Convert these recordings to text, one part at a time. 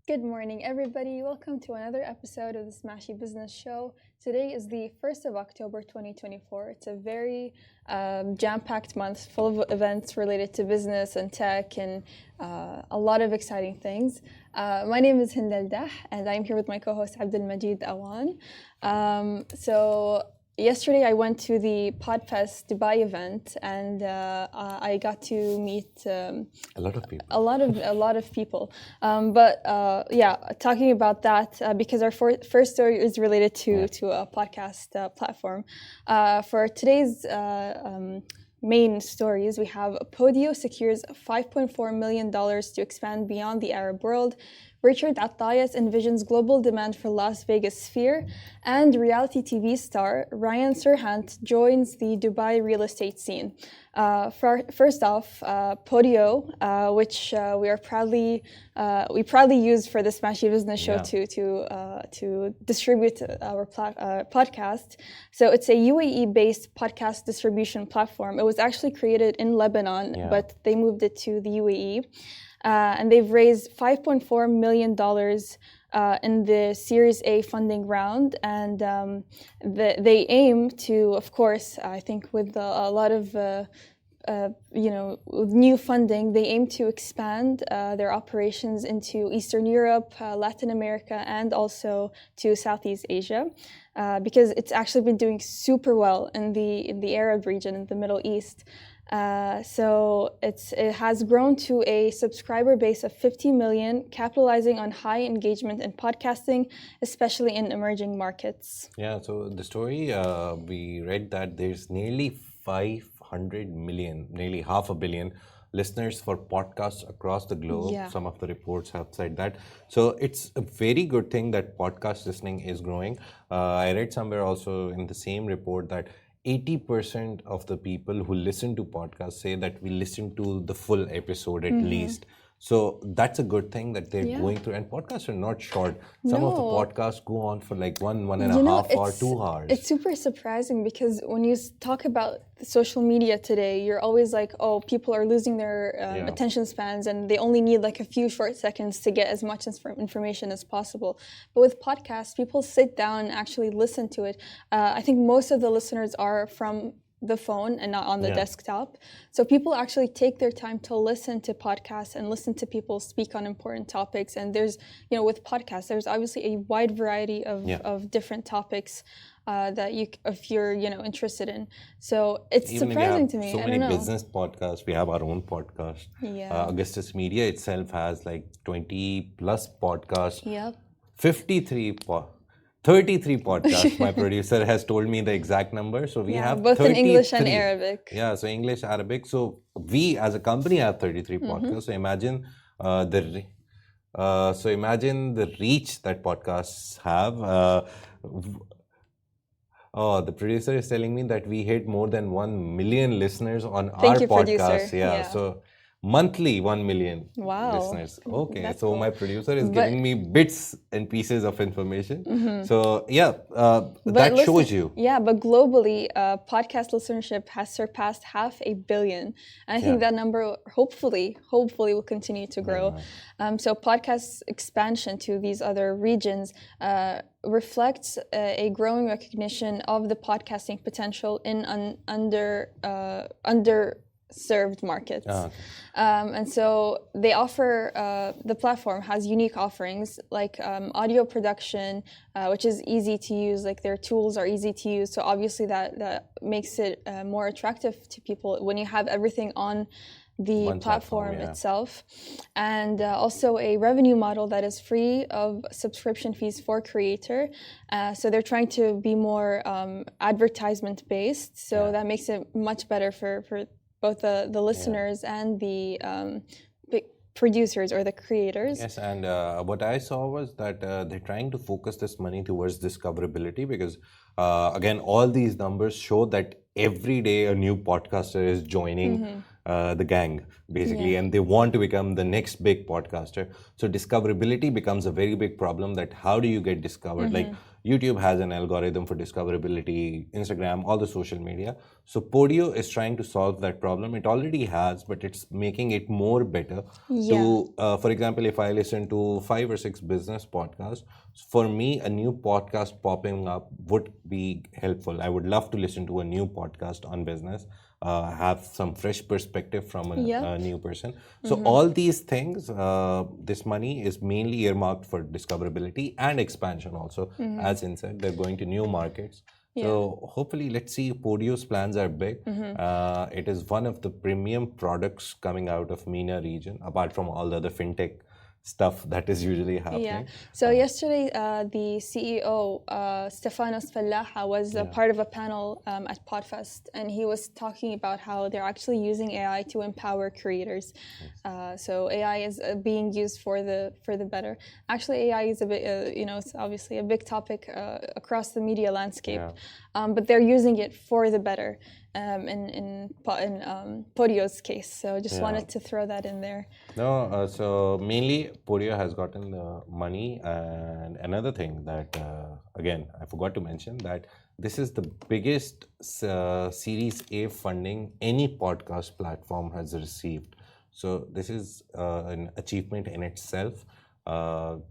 Good morning, everybody. Welcome to another episode of the Smashy Business Show. Today is the 1st of October, 2024. It's a very jam-packed month full of events related to business and tech and a lot of exciting things. My name is Hind Dah, and I'm here with my co-host Abdul Majid Awan. Yesterday I went to the Podfest Dubai event, and I got to meet a lot of people. A lot of people. Talking about that because our first story is related to a podcast platform. For today's main stories, we have Podeo secures $5.4 million to expand beyond the Arab world. Attias Envisions global demand for Las Vegas Sphere, and reality TV star Ryan Serhant joins the Dubai real estate scene. First off, Podeo, which we proudly use for the Smashy Business Show to distribute our podcast. So it's a UAE-based podcast distribution platform. It was actually created in Lebanon, but they moved it to the UAE. And they've raised $5.4 million in the Series A funding round, and they aim to, of course, I think with a lot of with new funding, they aim to expand their operations into Eastern Europe, Latin America, and also to Southeast Asia, because it's actually been doing super well in the Arab region, in the Middle East. So it has grown to a subscriber base of 50 million, capitalizing on high engagement in podcasting, especially in emerging markets. Yeah, so the story, we read that there's nearly 500 million, nearly half a billion listeners for podcasts across the globe. Yeah. Some of the reports have said that. So it's a very good thing that podcast listening is growing. I read somewhere also in the same report that 80% of the people who listen to podcasts say that we listen to the full episode at least. So that's a good thing that they're going through. And podcasts are not short. Some of the podcasts go on for like one and a half or 2 hours. It's super surprising because when you talk about social media today, you're always like, oh, people are losing their attention spans and they only need like a few short seconds to get as much information as possible. But with podcasts, people sit down and actually listen to it. I think most of the listeners are from the phone and not on the desktop. So people actually take their time to listen to podcasts and listen to people speak on important topics. And there's, with podcasts, there's obviously a wide variety of different topics that if you're, interested in. So it's Even surprising to me. So many business podcasts. We have our own podcast. Augustus Media itself has like 20 plus podcasts. 33 podcasts. My producer has told me the exact number. So we have both in English and Arabic. Yeah, so English, Arabic. So we as a company have 33 podcasts. So imagine the reach that podcasts have. The producer is telling me that we hit more than 1 million listeners on our podcast. Yeah. So monthly 1 million listeners. Okay, That's so cool. My producer is giving me bits and pieces of information. So that shows you. Yeah, but globally, podcast listenership has surpassed 500 million. And I think that number hopefully will continue to grow. So podcast expansion to these other regions reflects a growing recognition of the podcasting potential in underserved markets. And so they offer, the platform has unique offerings like audio production, which is easy to use, like their tools are easy to use. So obviously that makes it more attractive to people when you have everything on the platform itself. And also a revenue model that is free of subscription fees for creator. So they're trying to be more advertisement based. So that makes it much better for both the listeners and the producers or the creators. Yes, and what I saw was that they're trying to focus this money towards discoverability because, again, all these numbers show that every day a new podcaster is joining the gang, basically, and they want to become the next big podcaster. So discoverability becomes a very big problem, that how do you get discovered? Like YouTube has an algorithm for discoverability, Instagram, all the social media. So Podeo is trying to solve that problem. It already has, but it's making it more better. To, for example, if I listen to 5 or 6 business podcasts, for me, a new podcast popping up would be helpful. I would love to listen to a new podcast on business, have some fresh perspective from a new person. So all these things, this money is mainly earmarked for discoverability and expansion also. As in said, they're going to new markets. So hopefully, let's see. Podio's plans are big. It is one of the premium products coming out of MENA region, apart from all the other fintech stuff that is usually happening. Yeah. So yesterday, the CEO, Stefanos Fallaha, was a part of a panel at Podfest, and he was talking about how they're actually using AI to empower creators. So AI is being used for the better. Actually, AI is a bit, it's obviously a big topic across the media landscape, but they're using it for the better. In Podio's case, so just wanted to throw that in there. No, so mainly Podeo has gotten the money, and another thing that again I forgot to mention, that this is the biggest Series A funding any podcast platform has received. So this is an achievement in itself.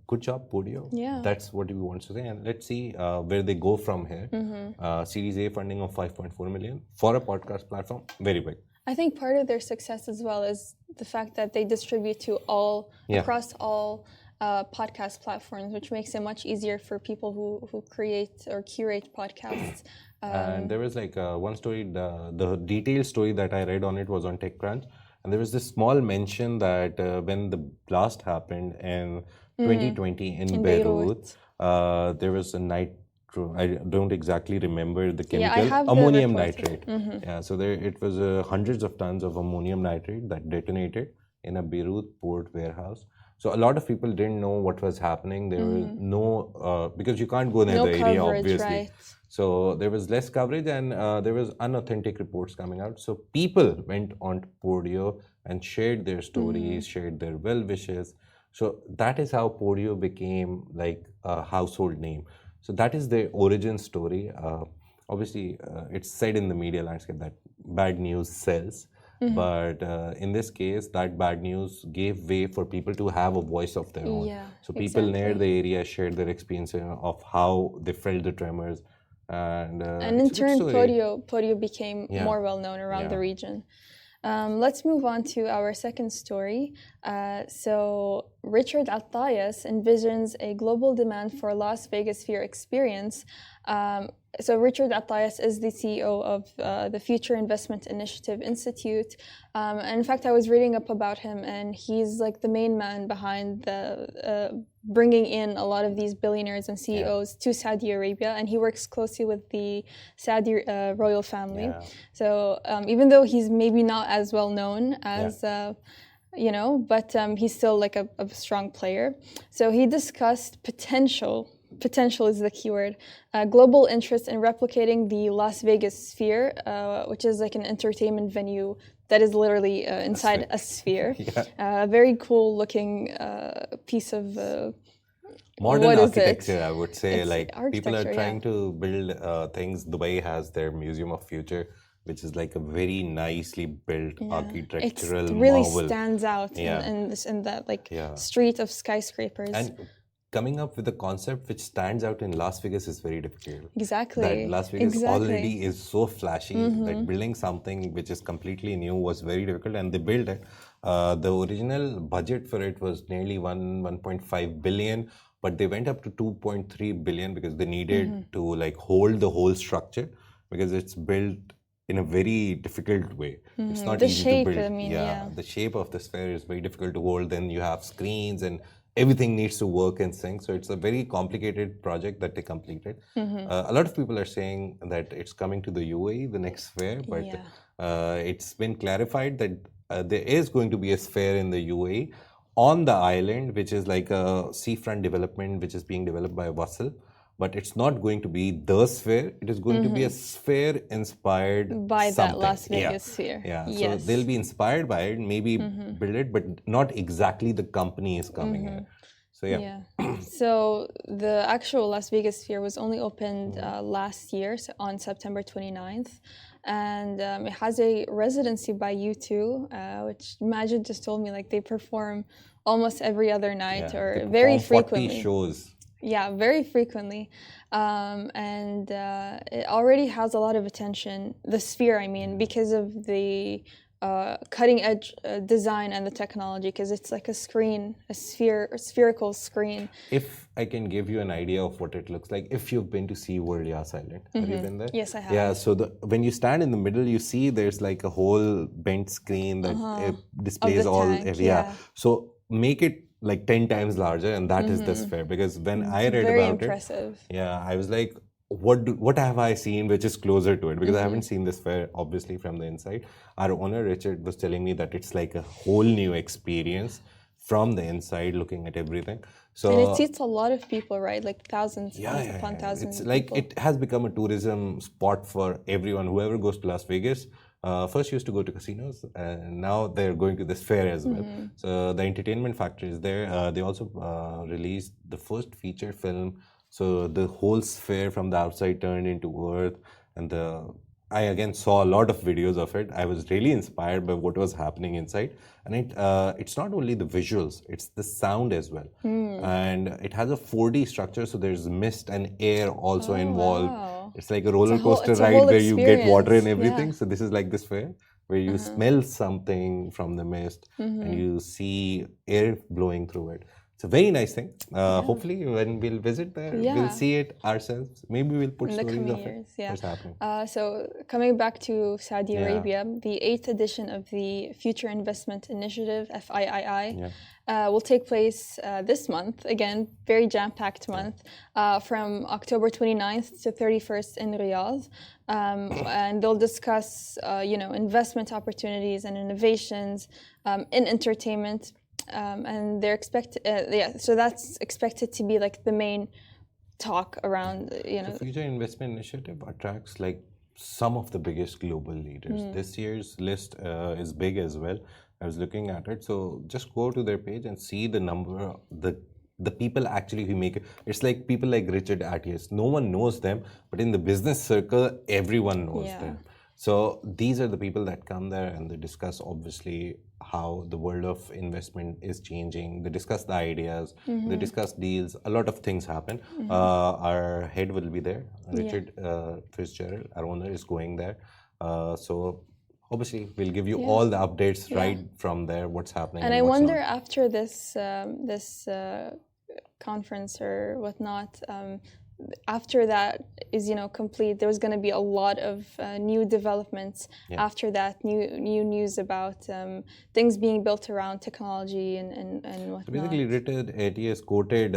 Good job, Podeo. Yeah. That's what we want to say. And let's see where they go from here. Series A funding of 5.4 million for a podcast platform, very big. I think part of their success as well is the fact that they distribute to across all podcast platforms, which makes it much easier for people who create or curate podcasts. And there was like one story, the detailed story that I read on it was on TechCrunch. And there was this small mention that when the blast happened in 2020 in Beirut, there was a I don't exactly remember the chemical, ammonium nitrate. Yeah, so it was hundreds of tons of ammonium nitrate that detonated in a Beirut port warehouse. So a lot of people didn't know what was happening. There was no, because you can't go near the area, obviously. Right. So there was less coverage, and there was unauthentic reports coming out. So people went on to Podeo and shared their stories, shared their well wishes. So that is how Podeo became like a household name. So that is the origin story. Obviously, it's said in the media landscape that bad news sells. But in this case, that bad news gave way for people to have a voice of their own. Yeah, so people near the area shared their experience of how they felt the tremors. And in turn, Podeo became more well known around the region. Let's move on to our second story. So Richard Attias envisions a global demand for Las Vegas Sphere experience. So Richard Attias is the CEO of the Future Investment Initiative Institute. And in fact, I was reading up about him, and he's like the main man behind the bringing in a lot of these billionaires and CEOs to Saudi Arabia, and he works closely with the Saudi royal family. So even though he's maybe not as well known as but he's still like a strong player. So he discussed potential is the keyword, global interest in replicating the Las Vegas Sphere, which is like an entertainment venue that is literally inside a sphere. A very cool looking piece of modern architecture, I would say. It's like people are trying to build things. Dubai has their Museum of Future, which is like a very nicely built architectural marvel. It really stands out in that like street of skyscrapers. And coming up with a concept which stands out in Las Vegas is very difficult. Exactly. That Las Vegas already is so flashy that building something which is completely new was very difficult, and they built it. The original budget for it was nearly 1.5 billion, but they went up to 2.3 billion because they needed to like hold the whole structure, because it's built in a very difficult way. It's not easy to build. The shape of the sphere is very difficult to hold. Then you have screens and everything needs to work and sync. So it's a very complicated project that they completed. A lot of people are saying that it's coming to the UAE, the next sphere, but it's been clarified that there is going to be a sphere in the UAE on the island, which is like a seafront development, which is being developed by Wasl. But it's not going to be the sphere. It is going to be a sphere inspired by something. That Las Vegas sphere. So they'll be inspired by it, maybe build it, but not exactly the company is coming here. So yeah. Yeah. So the actual Las Vegas Sphere was only opened last year, so on September 29th. And it has a residency by U2, which Majid just told me, like, they perform almost every other night or very frequently. 40 shows. Yeah, very frequently. And it already has a lot of attention, the Sphere, I mean, because of the cutting edge design and the technology, because it's like a screen, a spherical screen. If I can give you an idea of what it looks like, if you've been to SeaWorld Yas Island, have you been there? Yes, I have. Yeah, so when you stand in the middle, you see there's like a whole bent screen that displays all. Tank, So make it like 10 times larger, and that is the Sphere. Because when I read very about impressive. it, I was like, what have I seen which is closer to it? Because I haven't seen this Sphere obviously from the inside. Our owner Richard was telling me that it's like a whole new experience from the inside, looking at everything. So and it seats a lot of people, right? Like thousands upon thousands. It's like it has become a tourism spot for everyone. Whoever goes to Las Vegas first used to go to casinos, and now they're going to this fair as well. So the entertainment factor is there. They also released the first feature film. So the whole sphere from the outside turned into Earth, and I again saw a lot of videos of it. I was really inspired by what was happening inside, and it's not only the visuals; it's the sound as well. And it has a 4D structure, so there's mist and air also involved. Wow. It's like a roller coaster ride where you get water and everything. So this is like this fair where you smell something from the mist and you see air blowing through it. It's a very nice thing. Hopefully, when we'll visit there, we'll see it ourselves. Maybe we'll put stories of it. What's happening. So coming back to Saudi Arabia, the 8th edition of the Future Investment Initiative, FIII, will take place this month. Again, very jam-packed month, from October 29th to 31st in Riyadh. And they'll discuss, investment opportunities and innovations in entertainment. And they're so that's expected to be like the main talk around, The Future Investment Initiative attracts like some of the biggest global leaders. This year's list is big as well. I was looking at it. So just go to their page and see the number, the people actually who make it. It's like people like Richard Attias. No one knows them, but in the business circle, everyone knows them. So these are the people that come there and they discuss obviously how the world of investment is changing. They discuss the ideas, they discuss deals. A lot of things happen. Our head will be there. Richard Fitzgerald, our owner, is going there. So obviously we'll give you all the updates right from there, what's happening. And I wonder after this conference or whatnot, after that is complete, there's going to be a lot of new developments after that, new news about things being built around technology and whatnot. So basically, Richard Attias quoted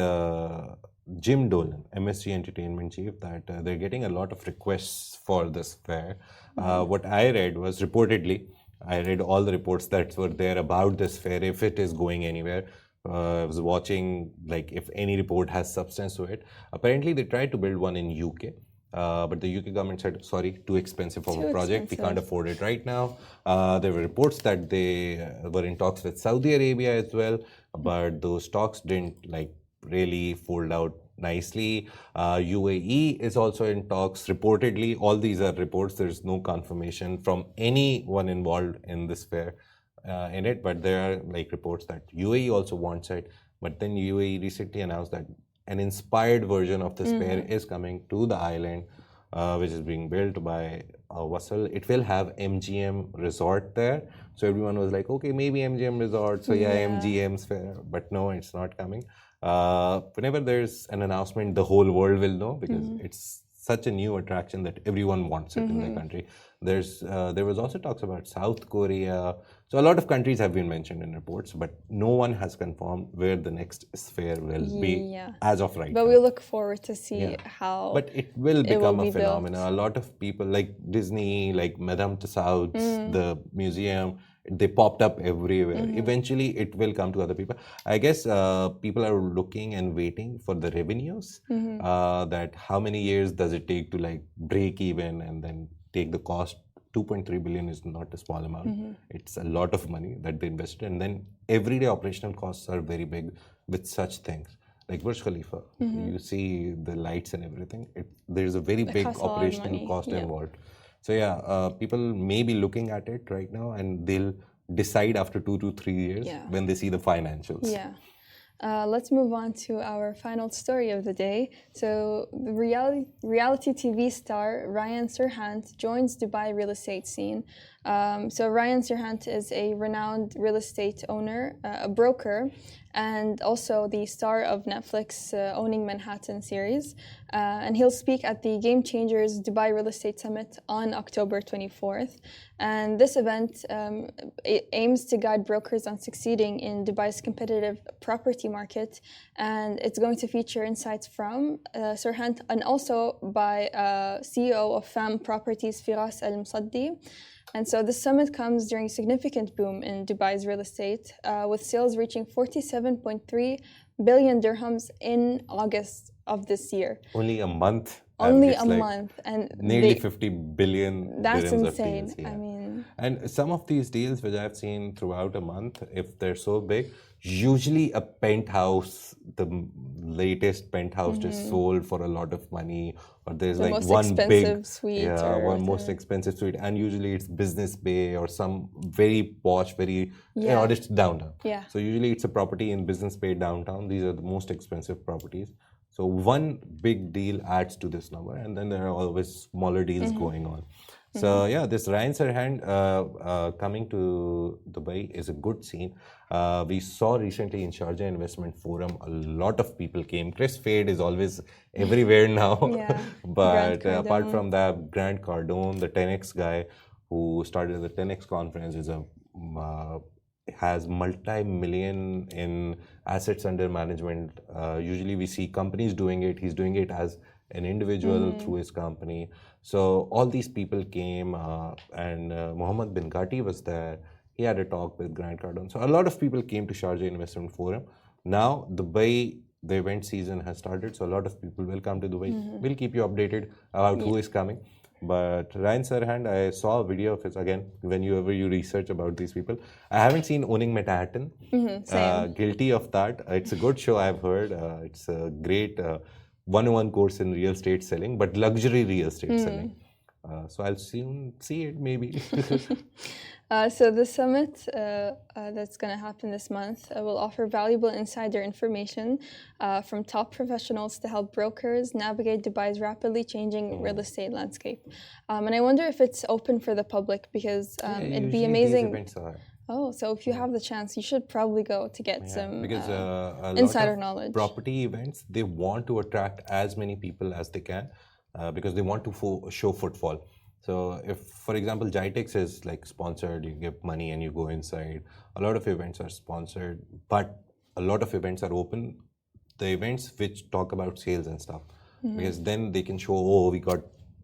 Jim Dolan, MSG Entertainment chief, that they're getting a lot of requests for this fair. What I read was reportedly, I read all the reports that were there about this fair, if it is going anywhere. I was watching like if any report has substance to it. Apparently, they tried to build one in UK, but the UK government said, sorry, too expensive of a project. We can't afford it right now. There were reports that they were in talks with Saudi Arabia as well, but those talks didn't like really fold out nicely. UAE is also in talks. Reportedly, all these are reports. There's no confirmation from anyone involved in this fair. In it, but there are like reports that UAE also wants it. But then UAE recently announced that an inspired version of this fair is coming to the island, which is being built by Wasl. It will have MGM Resort there. So everyone was like, okay, maybe MGM Resort. So MGM's fair. But no, it's not coming. Whenever there's an announcement, the whole world will know because it's such a new attraction that everyone wants it in the country. There was also talks about South Korea. So a lot of countries have been mentioned in reports, but no one has confirmed where the next sphere will be as of right now. But we look forward to see how. But it will become a phenomenon. A lot of people like Disney, like Madame Tussauds, the museum, they popped up everywhere. Eventually, it will come to other people. I guess people are looking and waiting for the revenues. That how many years does it take to like break even and then take the cost 2.3 billion is not a small amount. It's a lot of money that they invested. And then everyday operational costs are very big with such things. Like Burj Khalifa, you see the lights and everything. There's a very big operational cost involved. So yeah, people may be looking at it right now, and they'll decide after 2 to 3 years when they see the financials. Yeah. Let's move on to our final story of the day. So, the reality TV star Ryan Serhant joins Dubai real estate scene. So, Ryan Serhant is a renowned real estate owner, a broker, and also the star of Netflix Owning Manhattan series. And he'll speak at the Game Changers Dubai Real Estate Summit on October 24th. And this event aims to guide brokers on succeeding in Dubai's competitive property market. And it's going to feature insights from Serhant and also by CEO of FAM Properties, Firas Al Msaddi. And so the summit comes during a significant boom in Dubai's real estate, with sales reaching 47.3 billion dirhams in August of this year. Only a month. Only a month. And nearly 50 billion that's dirhams insane. of deals. Yeah. I mean, and some of these deals which I've seen throughout a month, if they're so big, usually a penthouse, the latest penthouse just sold for a lot of money, or there's the like most one expensive big suite, one most expensive suite, and usually it's Business Bay or some very posh, very or it's downtown. Yeah. So usually it's a property in Business Bay downtown. These are the most expensive properties. So one big deal adds to this number, and then there are always smaller deals going on. So yeah, this Ryan Serhant coming to Dubai is a good scene. We saw recently in Sharjah Investment Forum, a lot of people came. Chris Fade is always everywhere now. But apart from that, Grant Cardone, the 10X guy who started the 10X conference, is a has multi-million in assets under management. Usually we see companies doing it. He's doing it as an individual through his company. So all these people came, and Mohammed bin Ghati was there. He had a talk with Grant Cardone. So a lot of people came to Sharjah Investment Forum. Now Dubai, the event season has started, so a lot of people will come to Dubai. We'll keep you updated about who is coming. But Ryan Serhant, I saw a video of his, again, whenever you research about these people. I haven't seen Owning Manhattan. Guilty of that. It's a good show, I've heard. It's a great 101 course in real estate selling, but luxury real estate selling. So I'll soon see it, maybe. So the summit that's going to happen this month will offer valuable insider information from top professionals to help brokers navigate Dubai's rapidly changing real estate landscape. And I wonder if it's open for the public, because it'd be amazing. These events are. Oh, so if you have the chance, you should probably go to get some because a insider lot of knowledge. Property events, they want to attract as many people as they can, because they want to show footfall. So if, for example, Jitex is like sponsored, you give money and you go inside. A lot of events are sponsored, but a lot of events are open. The events which talk about sales and stuff, because then they can show, oh, we got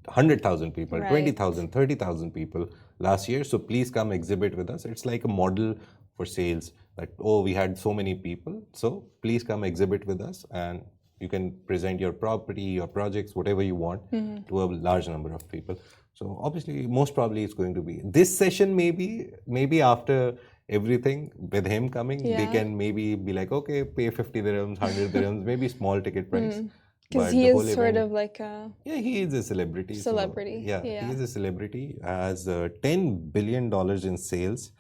100,000 people, 20,000, 30,000 people last year. So please come exhibit with us. It's like a model for sales that, oh, we had so many people. So please come exhibit with us, and you can present your property, your projects, whatever you want to a large number of people. So obviously, most probably it's going to be this session. Maybe after everything with him coming, they can maybe be like, okay, pay 50 dirhams, 100 dirhams, maybe small ticket price. Because he is sort of like a... Yeah, he is a celebrity. Celebrity. So, he is a celebrity. Has $10 billion in sales.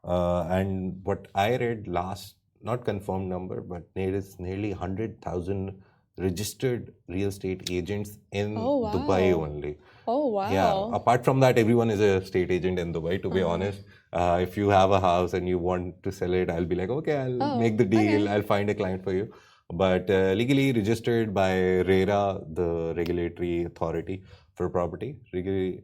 And what I read last, not confirmed number, but there is nearly 100,000 registered real estate agents in Dubai only. Oh, wow. Yeah. Apart from that, everyone is a estate agent in Dubai, to be honest. If you have a house and you want to sell it, I'll be like, okay, I'll make the deal. I'll find a client for you. But legally registered by RERA, the regulatory authority for property,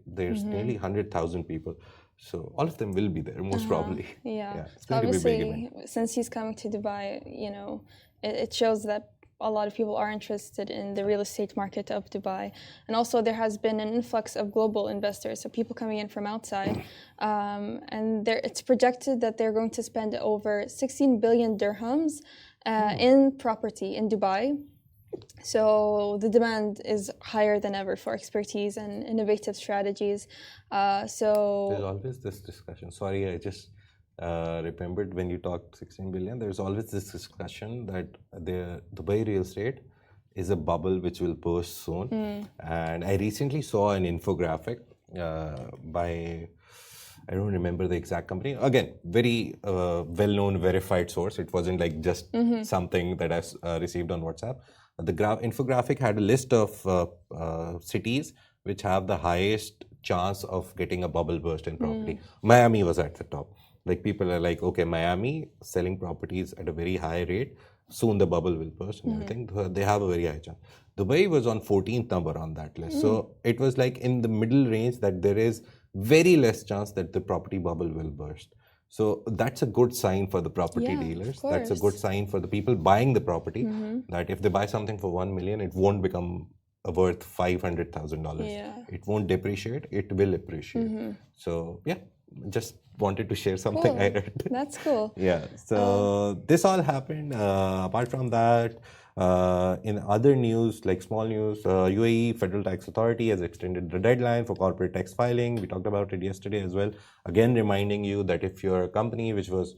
there's nearly 100,000 people. So all of them will be there, most probably. Yeah. It's going to be a big event. Since he's coming to Dubai, it shows that a lot of people are interested in the real estate market of Dubai. And also there has been an influx of global investors, so people coming in from outside. And it's projected that they're going to spend over 16 billion dirhams in property in Dubai. So the demand is higher than ever for expertise and innovative strategies. There's So always this discussion. Sorry, I just remembered when you talked 16 billion, there's always this discussion that the Dubai real estate is a bubble which will burst soon. And I recently saw an infographic by, I don't remember the exact company. Again, very well-known, verified source. It wasn't like just something that I received on WhatsApp. The infographic had a list of cities which have the highest chance of getting a bubble burst in property. Miami was at the top. Like people are like, okay, Miami selling properties at a very high rate. Soon the bubble will burst and everything. They have a very high chance. Dubai was on 14th number on that list. So it was like in the middle range that there is very less chance that the property bubble will burst. So that's a good sign for the property dealers. That's a good sign for the people buying the property, that if they buy something for 1 million, it won't become worth $500,000. It won't depreciate, it will appreciate. So yeah, just wanted to share something I read. That's cool. Yeah, so this all happened. Apart from that, in other news, like small news, UAE Federal Tax Authority has extended the deadline for corporate tax filing. We talked about it yesterday as well. Again, reminding you that if you're a company which was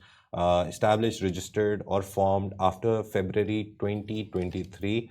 established, registered, or formed after February 2023,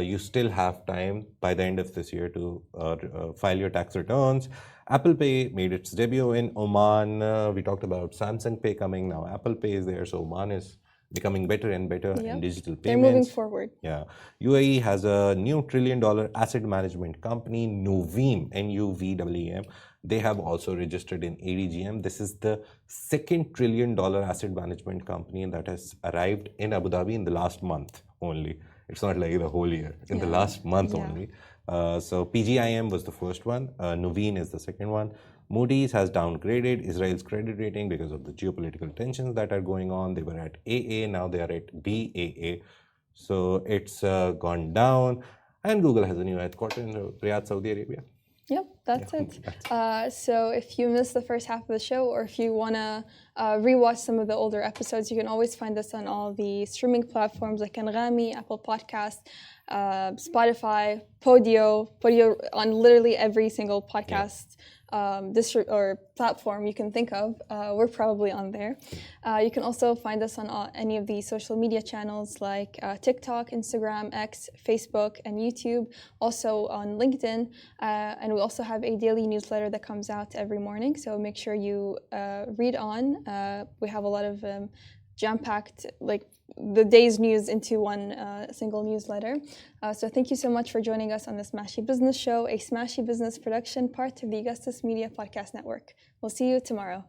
you still have time by the end of this year to file your tax returns. Apple Pay made its debut in Oman. We talked about Samsung Pay coming now. Apple Pay is there, so Oman is becoming better and better in digital payments. They're moving forward. Yeah. UAE has a new $1 trillion asset management company, Nuveem, N-U-V-E-E-M. They have also registered in ADGM. This is the second $1 trillion asset management company that has arrived in Abu Dhabi in the last month only. It's not like the whole year, in the last month only. So PGIM was the first one. Nuveem is the second one. Moody's has downgraded Israel's credit rating because of the geopolitical tensions that are going on. They were at AA, now they are at BAA. So it's gone down. And Google has a new headquarters in Riyadh, Saudi Arabia. Yep, that's it. So if you missed the first half of the show, or if you want to rewatch some of the older episodes, you can always find us on all the streaming platforms like Anghami, Apple Podcasts, Spotify, Podeo on literally every single podcast or platform you can think of. We're probably on there. You can also find us on any of the social media channels like TikTok, Instagram, X, Facebook, and YouTube. Also on LinkedIn. And we also have a daily newsletter that comes out every morning. So make sure you read on. We have a lot of jam-packed, like the day's news into one single newsletter. So thank you so much for joining us on the Smashy Business Show, a Smashy Business production, part of the Augustus Media Podcast Network. We'll see you tomorrow.